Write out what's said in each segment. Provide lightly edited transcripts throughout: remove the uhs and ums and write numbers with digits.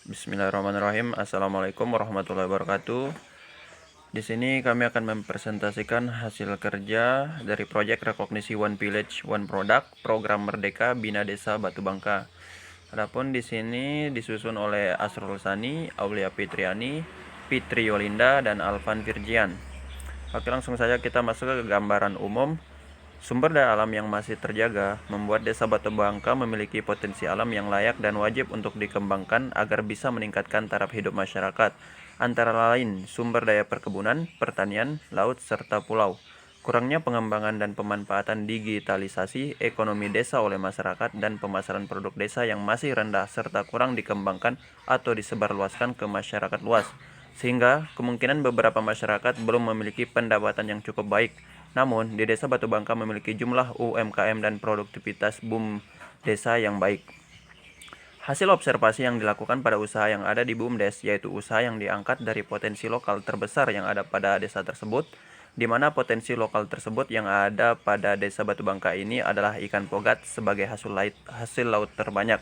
Bismillahirrahmanirrahim. Assalamualaikum warahmatullahi wabarakatuh. Di sini kami akan mempresentasikan hasil kerja dari proyek rekognisi One Village One Product program Merdeka Bina Desa Batu Bangka. Adapun di sini disusun oleh Asrul Sani, Aulia Fitriani, Fitri Yolinda, dan Alvan Virgian. Oke, langsung saja kita masuk ke gambaran umum. Sumber daya alam yang masih terjaga membuat Desa Batu Bangka memiliki potensi alam yang layak dan wajib untuk dikembangkan agar bisa meningkatkan taraf hidup masyarakat, antara lain sumber daya perkebunan, pertanian, laut, serta pulau. Kurangnya pengembangan dan pemanfaatan digitalisasi ekonomi desa oleh masyarakat dan pemasaran produk desa yang masih rendah serta kurang dikembangkan atau disebarluaskan ke masyarakat luas, sehingga kemungkinan beberapa masyarakat belum memiliki pendapatan yang cukup baik. Namun, di Desa Batu Bangka memiliki jumlah UMKM dan produktivitas BUMDes yang baik. Hasil observasi yang dilakukan pada usaha yang ada di BUMDes, yaitu usaha yang diangkat dari potensi lokal terbesar yang ada pada desa tersebut, di mana potensi lokal tersebut yang ada pada Desa Batu Bangka ini adalah ikan pogat sebagai hasil laut terbanyak.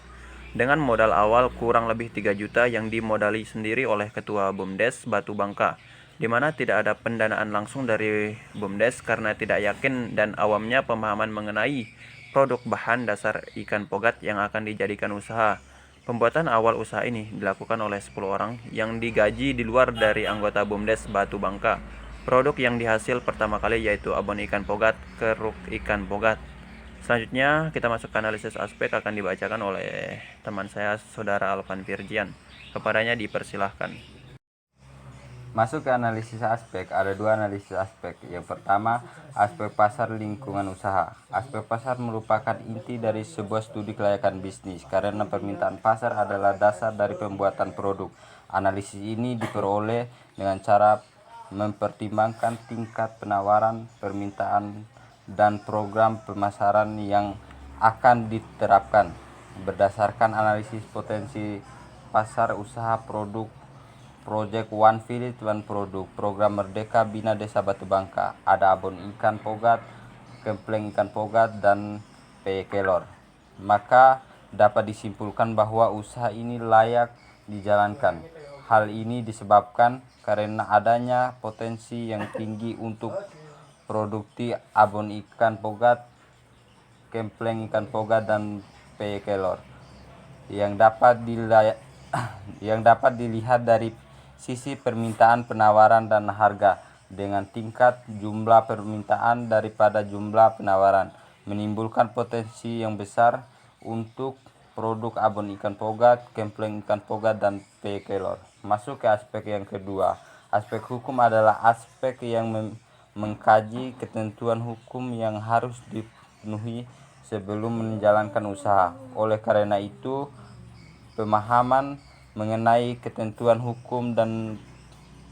Dengan modal awal kurang lebih 3 juta yang dimodali sendiri oleh Ketua BUMDes Batu Bangka, di mana tidak ada pendanaan langsung dari BUMDes karena tidak yakin dan awamnya pemahaman mengenai produk bahan dasar ikan pogat yang akan dijadikan usaha. Pembuatan awal usaha ini dilakukan oleh 10 orang yang digaji di luar dari anggota BUMDes Batu Bangka. Produk yang dihasil pertama kali yaitu abon ikan pogat, keruk ikan pogat. Selanjutnya kita masuk ke analisis aspek akan dibacakan oleh teman saya Saudara Alvan Virgian. Kepadanya dipersilahkan. Masuk ke analisis aspek, ada dua analisis aspek. Yang pertama, aspek pasar lingkungan usaha. Aspek pasar merupakan inti dari sebuah studi kelayakan bisnis karena permintaan pasar adalah dasar dari pembuatan produk. Analisis ini diperoleh dengan cara mempertimbangkan tingkat penawaran, permintaan, dan program pemasaran yang akan diterapkan. Berdasarkan analisis potensi pasar usaha produk Project One Village One Product program Merdeka Bina Desa Batu Bangka, ada abon ikan pogat, kempleng ikan pogat, dan kelor. Maka dapat disimpulkan bahwa usaha ini layak dijalankan. Hal ini disebabkan karena adanya potensi yang tinggi untuk produksi abon ikan pogat, kempleng ikan pogat, dan kelor yang dapat dilihat dari sisi permintaan, penawaran, dan harga. Dengan tingkat jumlah permintaan daripada jumlah penawaran menimbulkan potensi yang besar untuk produk abon ikan pogat, kempleng ikan pogat, dan kelor. Masuk ke aspek yang kedua. Aspek hukum adalah aspek yang mengkaji ketentuan hukum yang harus dipenuhi sebelum menjalankan usaha. Oleh karena itu, pemahaman mengenai ketentuan hukum dan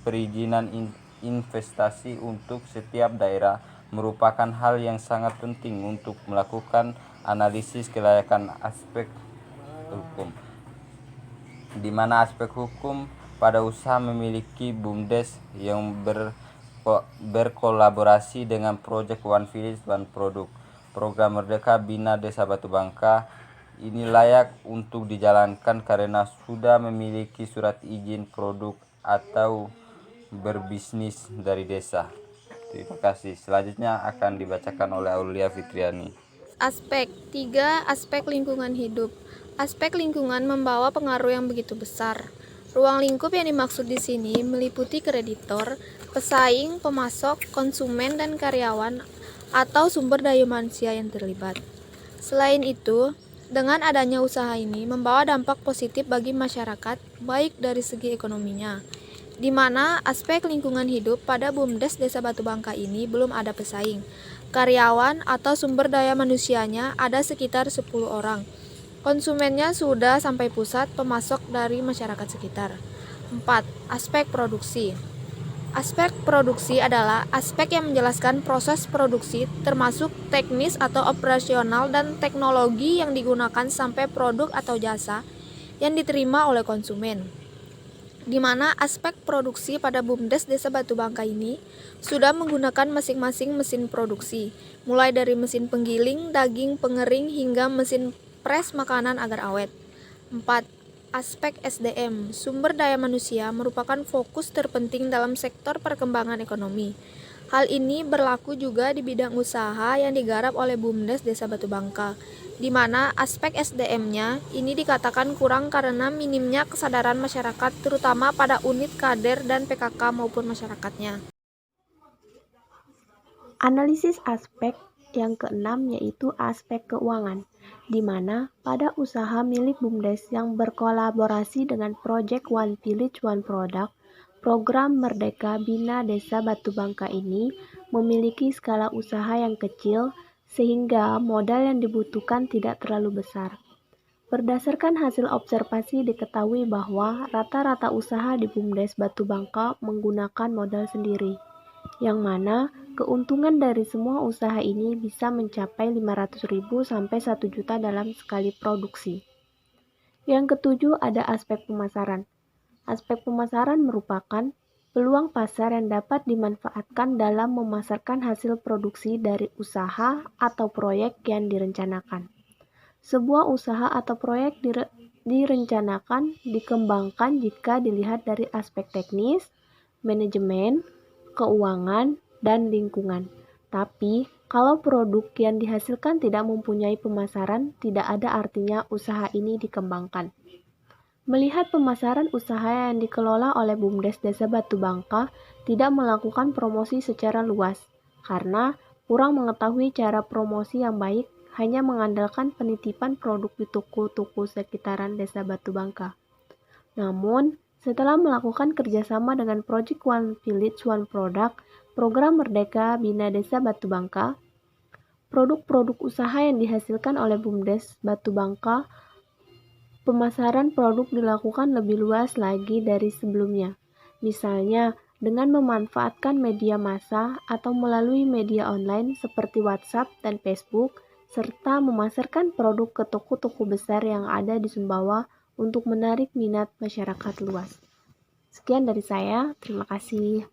perizinan investasi untuk setiap daerah merupakan hal yang sangat penting untuk melakukan analisis kelayakan aspek hukum, di mana aspek hukum pada usaha memiliki BUMDes yang berkolaborasi dengan Project One Village One Product program Merdeka Bina Desa Batu Bangka ini layak untuk dijalankan karena sudah memiliki surat izin produk atau berbisnis dari desa. Terima kasih. Selanjutnya akan dibacakan oleh Aulia Fitriani. Aspek 3. Aspek lingkungan hidup. Aspek lingkungan membawa pengaruh yang begitu besar. Ruang lingkup yang dimaksud di sini meliputi kreditor, pesaing, pemasok, konsumen, dan karyawan atau sumber daya manusia yang terlibat. Selain itu, dengan adanya usaha ini membawa dampak positif bagi masyarakat, baik dari segi ekonominya, di mana aspek lingkungan hidup pada BUMDes Desa Batu Bangka ini belum ada pesaing. Karyawan atau sumber daya manusianya ada sekitar 10 orang. Konsumennya sudah sampai pusat, pemasok dari masyarakat sekitar. 4. Aspek produksi. Aspek produksi adalah aspek yang menjelaskan proses produksi termasuk teknis atau operasional dan teknologi yang digunakan sampai produk atau jasa yang diterima oleh konsumen. Di mana aspek produksi pada BUMDes Desa Batu Bangka ini sudah menggunakan masing-masing mesin produksi, mulai dari mesin penggiling, daging, pengering, hingga mesin pres makanan agar awet. 4. Aspek SDM, sumber daya manusia, merupakan fokus terpenting dalam sektor perkembangan ekonomi. Hal ini berlaku juga di bidang usaha yang digarap oleh BUMDes Desa Batu Bangka, di mana aspek SDM-nya ini dikatakan kurang karena minimnya kesadaran masyarakat terutama pada unit kader dan PKK maupun masyarakatnya. Analisis aspek yang keenam yaitu aspek keuangan, di mana pada usaha milik BUMDes yang berkolaborasi dengan Project One Village One Product, program Merdeka Bina Desa Batu Bangka ini memiliki skala usaha yang kecil sehingga modal yang dibutuhkan tidak terlalu besar. Berdasarkan hasil observasi diketahui bahwa rata-rata usaha di BUMDes Batu Bangka menggunakan modal sendiri, yang mana keuntungan dari semua usaha ini bisa mencapai 500.000 sampai 1 juta dalam sekali produksi. Yang ketujuh ada aspek pemasaran. Aspek pemasaran merupakan peluang pasar yang dapat dimanfaatkan dalam memasarkan hasil produksi dari usaha atau proyek yang direncanakan. Sebuah usaha atau proyek direncanakan dikembangkan jika dilihat dari aspek teknis, manajemen, keuangan, dan lingkungan. Tapi, kalau produk yang dihasilkan tidak mempunyai pemasaran, tidak ada artinya usaha ini dikembangkan. Melihat pemasaran usaha yang dikelola oleh BUMDes Desa Batu Bangka tidak melakukan promosi secara luas, karena kurang mengetahui cara promosi yang baik, hanya mengandalkan penitipan produk di toko-toko sekitaran Desa Batu Bangka. Namun, setelah melakukan kerjasama dengan Project One Village One Product, program Merdeka Bina Desa Batu Bangka, produk-produk usaha yang dihasilkan oleh BUMDes Batu Bangka, pemasaran produk dilakukan lebih luas lagi dari sebelumnya. Misalnya, dengan memanfaatkan media massa atau melalui media online seperti WhatsApp dan Facebook, serta memasarkan produk ke toko-toko besar yang ada di Sumbawa untuk menarik minat masyarakat luas. Sekian dari saya, terima kasih.